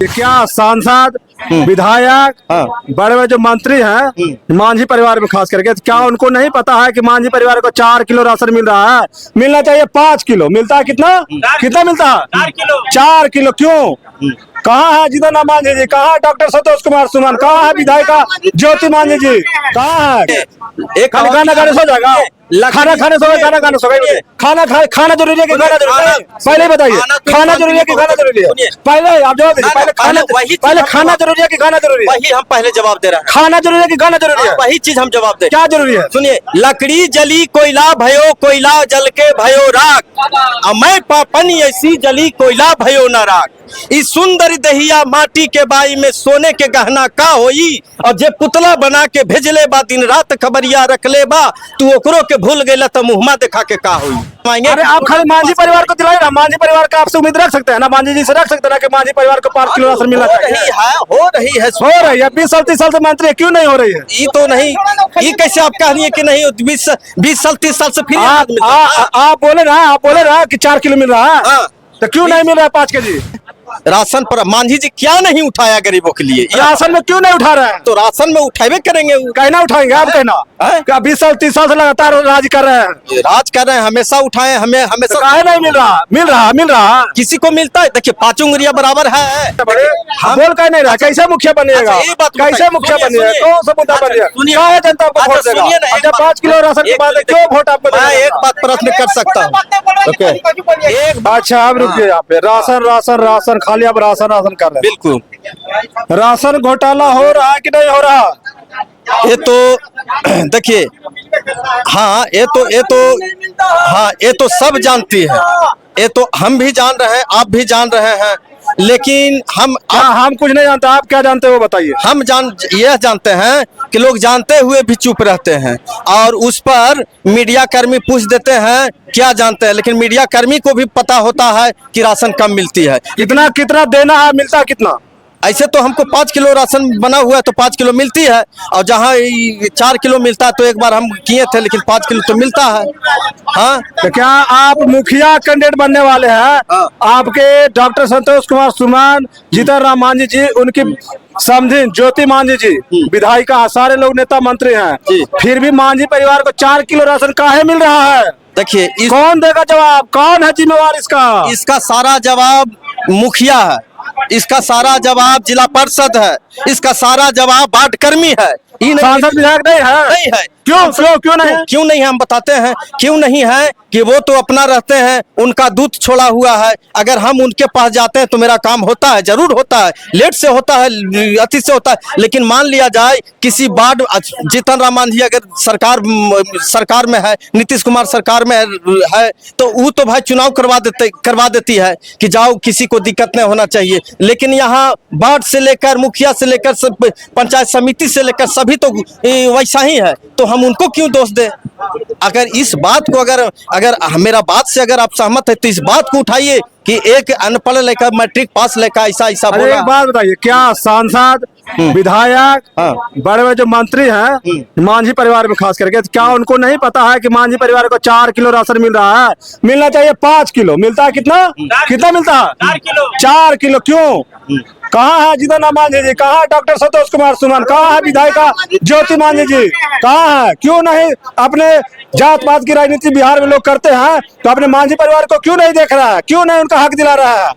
क्या सांसद विधायक बड़े बड़े जो मंत्री हैं मांझी परिवार में खास करके, क्या उनको नहीं पता है कि मांझी परिवार को 4 किलो राशन मिल रहा है? मिलना चाहिए 5 किलो। मिलता है कितना कितना मिलता है? 4 किलो। क्यों? कहाँ है जितना मांझी जी? कहाँ है डॉक्टर संतोष कुमार सुमन? कहाँ है विधायिका ज्योति मांझी जी? कहाँ है? एक खाना खाने सो जाएगा, खाना खाने सो गाना गाने सो गए। खाना जरूरी है कि खाना जरूरी है? पहले बताइए, खाना जरूरी है कि खाना जरूरी है? पहले आप जवाब दीजिए। पहले खाना जरूरी है कि खाना जरूरी है? वही हम पहले जवाब दे रहे हैं। खाना जरूरी है कि खाना जरूरी है? वही चीज हम जवाब दे। क्या जरूरी है? सुनिए, लकड़ी जली कोयला भयो, कोयला जल के भयो राख, मैं पापनी ऐसी जली कोयला भयो न राख। इस सुंदर दहिया माटी के बाई में सोने के गहना का होई, और जे पुतला बना के भेजले बा दिन रात खबरिया रख ले बा, तू ओकरो के भूल गइला तो मुहमा देखा के का होई। अरे आप खाली मांझी परिवार को दिलाए ना, मांझी परिवार का आपसे उम्मीद रख सकते हैं ना, मांझी जी से रख सकते हैं ना कि मांझी परिवार को 5 किलो राशन मिलना चाहिए। हो रही है 20 साल 30 साल से मंत्री है, क्यों नहीं हो रही है? ये तो नहीं, ये कैसे आप कह रही है कि नहीं? 20 साल 30 साल से फिर आप बोले ना कि 4 किलो मिल रहा है, तो क्यों नहीं मिल रहा है 5 के जी राशन पर? मांझी जी क्या नहीं उठाया गरीबों के लिए? राशन में क्यों नहीं उठा रहे हैं? तो राशन में उठावे करेंगे। कहना उठाएंगे आप? कहना 20 साल 30 साल से लगातार राज कर रहे हैं। राज कर रहे हैं, हमेशा उठाए, हमें हमेशा। काहे नहीं मिल रहा? किसी को मिलता है? देखिए 5 उंगलियां बराबर है। हम बोल कह नहीं रहा, कैसे मुखिया बनिएगा? कैसे मुखिया बनिएगा? कौन सा मुद्दा बनिएगा? क्या जनता आपको वोट देगा? जब 5 किलो राशन के बाद क्यों वोट आपको? मैं एक बात प्रश्न कर सकता हूँ। अच्छा आप रुकिए यहाँ पे। राशन खाली आप राशन कर रहे हैं। बिल्कुल। राशन घोटाला हो रहा है कि नहीं हो रहा? ये तो देखिए, हाँ ये तो सब जानती है, ये तो हम भी जान रहे हैं, आप भी जान रहे हैं, लेकिन हम कुछ नहीं जानते। आप क्या जानते हो बताइए? हम यह जानते हैं कि लोग जानते हुए भी चुप रहते हैं, और उस पर मीडिया कर्मी पूछ देते हैं क्या जानते हैं, लेकिन मीडिया कर्मी को भी पता होता है कि राशन कम मिलती है। कितना देना है, मिलता कितना? ऐसे तो हमको 5 किलो राशन बना हुआ है तो 5 किलो मिलती है, और जहाँ 4 किलो मिलता है तो एक बार हम किए थे, लेकिन 5 किलो तो मिलता है। हाँ, तो क्या आप मुखिया कैंडिडेट बनने वाले हैं? आपके डॉक्टर संतोष कुमार सुमन, जीतन राम मांझी जी, उनकी समझी ज्योति मांझी जी विधायिका, सारे लोग नेता मंत्री हैं, फिर भी मांझी परिवार को 4 किलो राशन काहे मिल रहा है? देखिए कौन देगा जवाब? कौन है जिम्मेवार इसका सारा जवाब मुखिया है, इसका सारा जवाब जिला परिषद है, इसका सारा जवाब वार्ड कर्मी है। सांसद विधायक नहीं है। क्यों नहीं? हम बताते हैं क्यों नहीं है कि वो तो अपना रहते हैं, उनका दूध छोड़ा हुआ है। अगर हम उनके पास जाते हैं तो मेरा काम होता है, जरूर होता है, लेट से होता है, अति से होता है, लेकिन मान लिया जाए किसी वार्ड, जीतन राम मांझी अगर सरकार में है, नीतीश कुमार सरकार में है, तो वो तो भाई चुनाव करवा देती है कि जाओ, किसी को दिक्कत नहीं होना चाहिए। लेकिन यहाँ वार्ड से लेकर मुखिया से लेकर पंचायत समिति से लेकर सभी तो वैसा ही है, तो हम उनको क्यों दोष दे? अगर इस बात को अगर मेरा बात से अगर आप सहमत है तो इस बात को उठाइए कि एक अनपढ़ लड़का मैट्रिक पास लड़का ऐसा बोला। एक बात बताइए, क्या सांसद विधायक बड़े बड़े जो मंत्री हैं मांझी परिवार में खास करके, क्या उनको नहीं पता है कि मांझी परिवार को 4 किलो राशन मिल रहा है? मिलना चाहिए 5 किलो। मिलता है कितना मिलता है? 4 किलो। क्यों? कहाँ है जितना मांझी जी? कहाँ है डॉक्टर संतोष कुमार सुमन? कहाँ है विधायिका ज्योति मांझी जी? कहाँ है? क्यों नहीं? अपने जात पात की राजनीति बिहार में लोग करते हैं, तो अपने मांझी परिवार को क्यों नहीं देख रहा है? क्यों नहीं उनका हक दिला रहा है?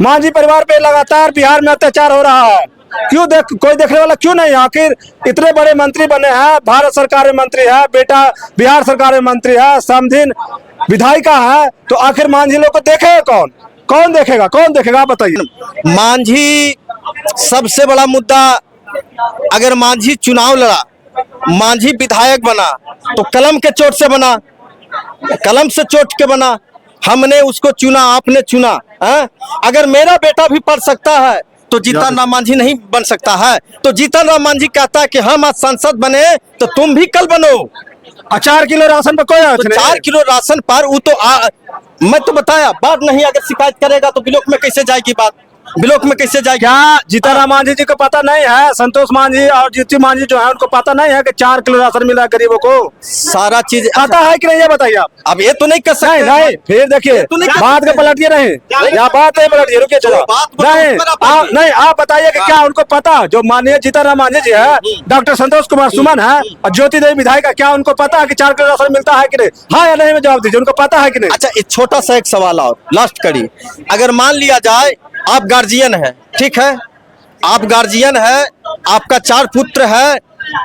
मांझी परिवार पे लगातार बिहार में अत्याचार हो रहा है, कोई देखने वाला क्यों नहीं? आखिर इतने बड़े मंत्री बने हैं, भारत सरकार में मंत्री है, बेटा बिहार सरकार में मंत्री है, समझिन विधायिका है, तो आखिर मांझी लोग को देखेगा कौन? कौन देखेगा आप बताइए? मांझी सबसे बड़ा मुद्दा, अगर मांझी चुनाव लड़ा, मांझी विधायक बना तो कलम के चोट से बना, कलम से चोट के बना, हमने उसको चुना, आपने चुना है? अगर मेरा बेटा भी पढ़ सकता है तो जीतन राम मांझी नहीं बन सकता है? तो जीतन राम मांझी कहता है कि हम आज सांसद बने तो तुम भी कल बनो। 4 किलो राशन पर कोई 4 किलो राशन पर वो तो मैं तो बताया बात नहीं, अगर शिकायत करेगा तो ब्लॉक में कैसे जाएगी बात? ब्लॉक में कैसे जाएगी? क्या जीतनराम मांझी जी को पता नहीं है? संतोष मांझी और जीतू मांझी जो है उनको पता नहीं है कि 4 किलो राशन मिला गरीबों को? सारा चीज पता है कि नहीं, ये बताइए आप। अब ये तो नहीं कर सकते। नहीं, फिर देखिए तो नहीं कर बात सकते। का पलटिए नहीं, या बात नहीं पलटिए, रुकिए चलो। बात बताओ, नहीं उस पर आप आप आइए। नहीं आप बताइए कि क्या उनको पता, जो माननीय जीतनराम मांझी जी है, डॉक्टर संतोष कुमार सुमन है और ज्योति देवी विधायिका, क्या उनको पता है कि 4 किलो राशन मिलता है कि नहीं? हाँ या नहीं में जवाब दीजिए, उनको पता है कि नहीं? अच्छा, एक छोटा सा एक सवाल और लास्ट कड़ी, अगर मान लिया जाए आप गार्जियन है, ठीक है, आप गार्जियन है, आपका 4 पुत्र है,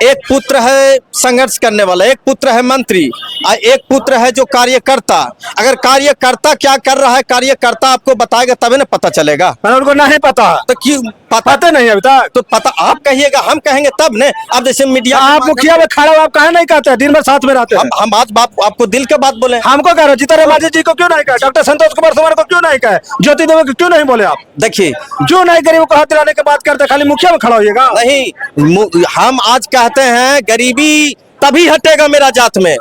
एक पुत्र है संघर्ष करने वाला, एक पुत्र है मंत्री और एक पुत्र है जो कार्यकर्ता। अगर कार्यकर्ता क्या कर रहा है, कार्यकर्ता आपको बताएगा तभी ना पता चलेगा। पर उनको नहीं पता है, तो क्यों पता नहीं है अभी तक। तो पता आप कहिएगा, हम कहेंगे तब ने। अब जैसे मीडिया आप मुखिया में खड़े हो, आप कहे नहीं कहते? दिन भर साथ में रहते हैं। हम आज बात आपको दिल के बात बोले। हमको कह रहे हो, जीतनराम मांझी जी को क्यों नहीं कहे? डॉक्टर संतोष कुमार सुमन को क्यों नहीं कहे? ज्योति देवी को क्यों नहीं बोले आप? देखिए, क्यों नहीं गरीबों को हाथ दिलाने की बात करते? खाली मुखिया में खड़ा होइएगा। नहीं, हम आज कहते हैं गरीबी तभी हटेगा मेरा जात में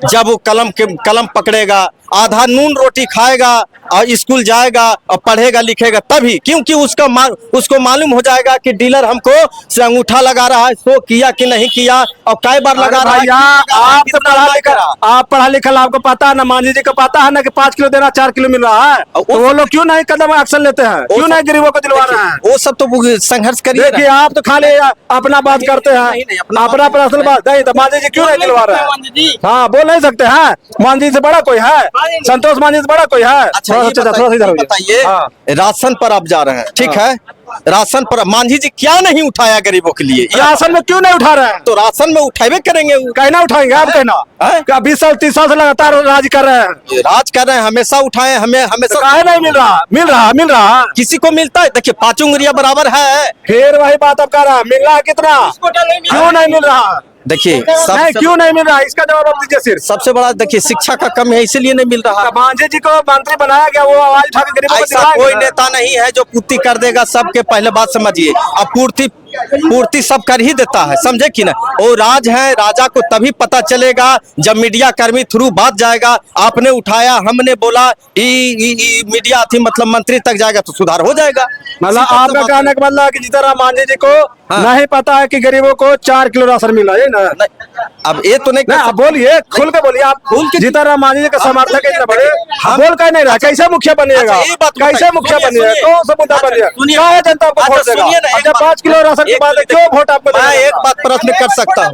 जब वो कलम पकड़ेगा, आधा नून रोटी खाएगा और स्कूल जाएगा और पढ़ेगा लिखेगा तभी, क्योंकि उसको मालूम हो जाएगा कि डीलर हमको से अंगूठा लगा रहा है, सो किया कि नहीं किया और कई बार लगा रहा है। भैया आप तो पढ़ा लिखा, आप पढ़ा लिखा, आपको पता है ना, मांझी जी को पता है ना कि 5 किलो देना 4 किलो मिल रहा है, तो वो लोग क्यों नहीं कदम एक्शन लेते हैं? क्यों नहीं गरीबों को दिलवा रहे हैं? वो सब तो संघर्ष करिए। देखिए आप तो खाली अपना बात करते हैं, अपना पर्सनल बात नहीं, तो मांझी जी क्यों नहीं दिलवा रहे हैं? हाँ, बोल नहीं सकते हैं? मांझी से बड़ा कोई है? संतोष मांझी से बड़ा कोई है? अच्छा, ये बताइए, हाँ। राशन पर आप जा रहे हैं, ठीक है, राशन पर मांझी जी क्या नहीं उठाया गरीबों के लिए? राशन में क्यों नहीं उठा रहे हैं? तो राशन में उठावे करेंगे, कहना उठाएंगे आप, कहना हैं? क्या 20 साल 30 साल से लगातार राज कर रहे हैं? राज कर रहे हैं, हमेशा उठाए, हमें हमेशा। काहे नहीं मिल रहा? मिल रहा किसी को मिलता है? देखिए 5 उंगलियां बराबर है। फिर वही बात आप कर रहा है, मिल रहा है कितना? क्यों नहीं मिल रहा? देखिए नहीं, क्यों नहीं मिल रहा? इसका जवाब आप दीजिए सिर्फ। सबसे बड़ा देखिए शिक्षा का कम है, इसीलिए नहीं मिल रहा। मांझी जी को मंत्री बनाया गया, वो आवाज उठा के गरीबों को ऐसा दिलाएगा। कोई नेता नहीं है जो पूर्ति कर देगा सबके, पहले बात समझिए। अब पूर्ति सब कर ही देता है, समझे कि ना? वो राज है, राजा को तभी पता चलेगा जब मीडिया कर्मी थ्रू बात जाएगा, आपने उठाया, हमने बोला, मीडिया थी मतलब मंत्री तक जाएगा तो सुधार हो जाएगा। मतलब आपका कहने का मतलब है कि जीतनराम मांझी जी को नहीं पता है कि गरीबों को 4 किलो राशन मिल रहा है ना? अब ये तो नहीं, आप बोलिए, खुल के बोलिए आप। जीतनराम मांझी जी का समर्थक इतना बड़े बोल कर नहीं रहा, कैसे मुखिया बनिएगा? कैसे मुखिया बनिएगा? कौन सा मुद्दा बनिएगा? क्या जनता आपको वोट देगा? जब 5 किलो राशन की बात है, क्यों वोट आपको देगा? मैं एक बात प्रश्न कर सकता हूँ,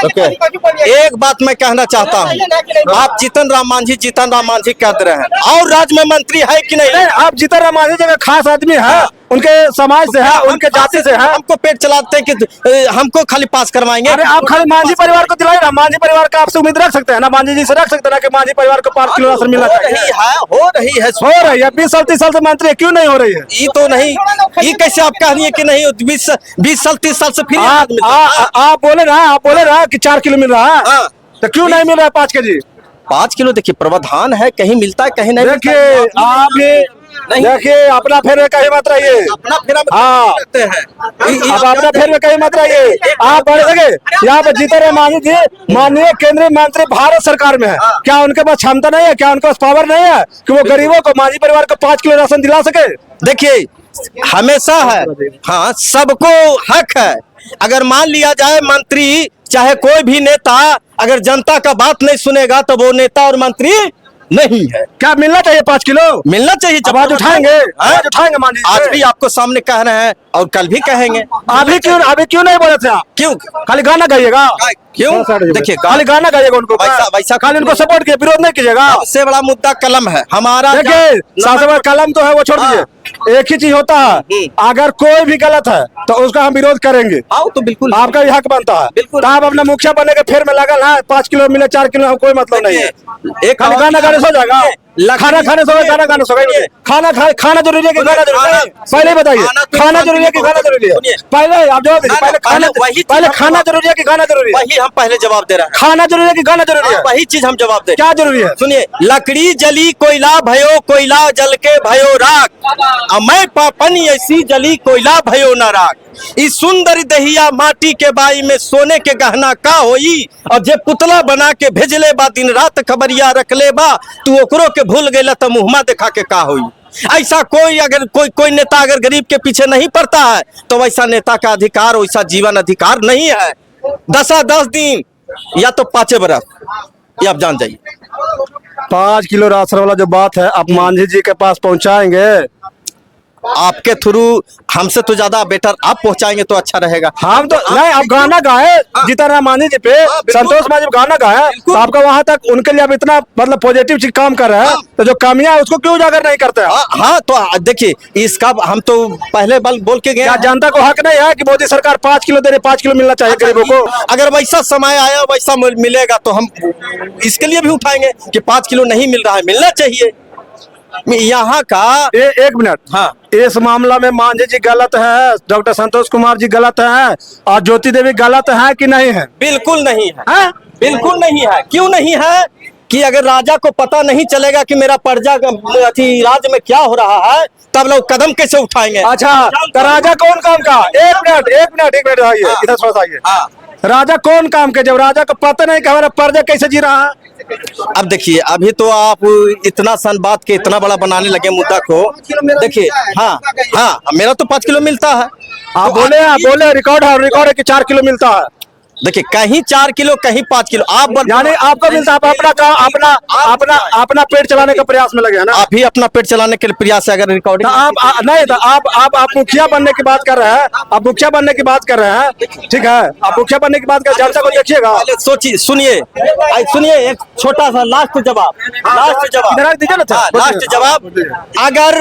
ओके? एक बात मैं कहना चाहता हूँ, आप जीतनराम मांझी कहते रहे हैं और राज्य में मंत्री है कि नहीं? आप जीतनराम मांझी जी खास आदमी है, उनके समाज से है, उनके जाति से है। हमको पेट चलाते हैं कि हमको खाली पास करवाएंगे। अरे आप खाली मांझी परिवार को दिलाए ना, मांझी परिवार का आपसे उम्मीद रख सकते हैं ना, मांझी जी से रख सकते हैं ना कि मांझी परिवार को 5 किलो राशन मिलना चाहिए। हो रही है 20 साल 30 साल से मंत्री है, क्यों नहीं हो रही है? ये तो नहीं, ये कैसे आप कह रही है कि नहीं? 20 साल 30 साल से फिर आप बोले ना कि 4 किलो मिल रहा है, हाँ। तो क्यों नहीं मिल रहा है 5 केजी? 5 किलो देखिए प्रावधान है, कहीं मिलता है कहीं नहीं। देखिए आप ये देखिए, अपना फेर में कहीं मत रहिए। अपना फेरा में हाँ। करते हैं। अब अपना फेर में कहीं मत रहिए। आप बढ़ सके यहाँ पे जीतनराम मांझी जी माननीय केंद्रीय मंत्री भारत सरकार में है, क्या उनके पास क्षमता नहीं है? क्या उनके पास पावर नहीं है कि वो गरीबों को, मांझी परिवार को 5 किलो राशन दिला सके? देखिए हमेशा है, हाँ, सबको हक है। अगर मान लिया जाए मंत्री चाहे कोई भी नेता अगर जनता का बात नहीं सुनेगा तो वो नेता और मंत्री नहीं है। क्या मिलना चाहिए 5 किलो? मिलना चाहिए। आवाज उठाएंगे, आवाज उठाएंगे मांझी जी आज से। भी आपको सामने कह रहे हैं और कल भी कहेंगे। अभी क्यों नहीं बोले थे आप? क्यों? खाली गाना गाइएगा? क्यों? देखिए खाली गाना गाइएगा उनको, वैसा खाली उनको सपोर्ट किया, विरोध नहीं कीजिएगा। सबसे बड़ा मुद्दा कलम है हमारा। देखिए सबसे बड़ा कलम तो है, वो छोड़ दीजिए। एक ही चीज होता है, अगर कोई भी गलत है तो उसका हम विरोध करेंगे। आओ तो बिल्कुल आपका भी हक बनता है। बिल्कुल। तो आप अपना मुखिया बनने के फेर में लगल है, 5 किलो मिले 4 किलो, हम कोई मतलब नहीं है। एक खाली गाना गाने सो जाएगा, खाना खाने सो गाना गाने सो गए। खाना जरूरी है कि गाना जरूरी है? पहले बताइए, खाना जरूरी है कि गाना जरूरी है? पहले आप जवाब दीजिए। पहले खाना जरूरी है कि गाना जरूरी है? वही हम पहले जवाब दे रहे हैं। खाना जरूरी है कि गाना जरूरी है? वही चीज हम जवाब दे। क्या जरूरी है? सुनिए, लकड़ी जली कोयला भयो, कोयला जल के भयो राख, मैं पापनी ऐसी जली कोयला भयो न राख। इस सुंदर दहिया माटी के बाई में सोने के गहना का होई, और जे पुतला बना के भेजले बा दिन रात खबरिया रख ले बा, तू ओकरो के भूल गेला त मुहमा देखा के का होई। ऐसा कोई अगर कोई नेता अगर गरीब के पीछे नहीं पड़ता है तो वैसा नेता का अधिकार, वैसा जीवन अधिकार नहीं है। 10 दिन या तो 5 बरस, ये आप जान जाइए। 5 किलो राशन वाला जो बात है आप मांझी जी के पास पहुंचाएंगे? आपके थ्रू हमसे तो ज्यादा बेटर आप पहुंचाएंगे तो अच्छा रहेगा। हम तो नहीं, आप गाना गाए जीतन मांझी जी पे, संतोष मांझी गाना गाए तो आपका वहां तक उनके लिए आप इतना मतलब पॉजिटिव चीज काम कर रहे हैं, तो जो कमियां है उसको क्यों उजागर नहीं करते हैं? हाँ तो देखिए इसका हम तो पहले बोल के गए। क्या जनता को हक नहीं है कि मोदी सरकार 5 किलो दे रही, 5 किलो मिलना चाहिए गरीबों को? अगर वैसा समय आया वैसा मिलेगा तो हम इसके लिए भी उठाएंगे कि 5 किलो नहीं मिल रहा है, मिलना चाहिए। यहाँ का एक मिनट, हाँ, इस मामला में मांझी जी गलत है, डॉक्टर संतोष कुमार जी गलत है और ज्योति देवी गलत है कि नहीं है? बिल्कुल नहीं है, हैं? बिल्कुल नहीं है। क्यों नहीं है कि अगर राजा को पता नहीं चलेगा कि मेरा प्रजा राज्य में क्या हो रहा है तब लोग कदम कैसे उठाएंगे? अच्छा, तो राजा कौन काम का? एक मिनट आइए, इधर थोड़ा आइए। हाँ। राजा कौन काम के, जब राजा को पता नहीं कि हमारा प्रजा कैसे जी रहा है? अब देखिए अभी तो आप इतना सन बात के इतना बड़ा बनाने लगे मुद्दा को। देखिए हाँ मेरा तो 5 किलो मिलता है। आप बोले रिकॉर्ड है कि 4 किलो मिलता है। देखिए कहीं 4 किलो कहीं 5 किलो आप यानी आपको मिलता है, आप अपना काम अपना पेट चलाने का प्रयास में लगे हैं ना? आप ही अपना पेट चलाने के प्रयास है। अगर रिकॉर्डिंग नहीं तो आप मुखिया बनने की बात कर रहे हैं, आप मुखिया बनने की बात कर रहे हैं, ठीक है, आप मुखिया बनने की बात कर, जनता को देखिएगा। सोचिए, सुनिए एक छोटा सा लास्ट जवाब इधर दीजिए ना, लास्ट जवाब। अगर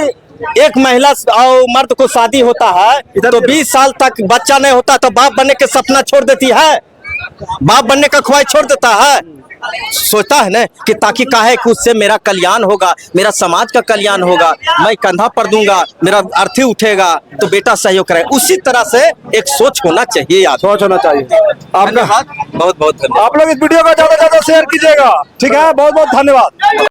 एक महिला और मर्द को शादी होता है तो 20 साल तक बच्चा नहीं होता तो बाप बनने के सपना छोड़ देती है, बाप बनने का ख्वाहिश छोड़ देता है। सोचता है ना कि ताकि काहे कि उससे मेरा कल्याण होगा, मेरा समाज का कल्याण होगा, मैं कंधा पर दूंगा, मेरा अर्थी उठेगा तो बेटा सहयोग करेगा। उसी तरह से एक सोच होना चाहिए यार, सोच होना चाहिए। आपका बहुत बहुत धन्यवाद। आप लोग इस वीडियो को ज्यादा से ज्यादा शेयर कीजिएगा, ठीक है, बहुत बहुत धन्यवाद।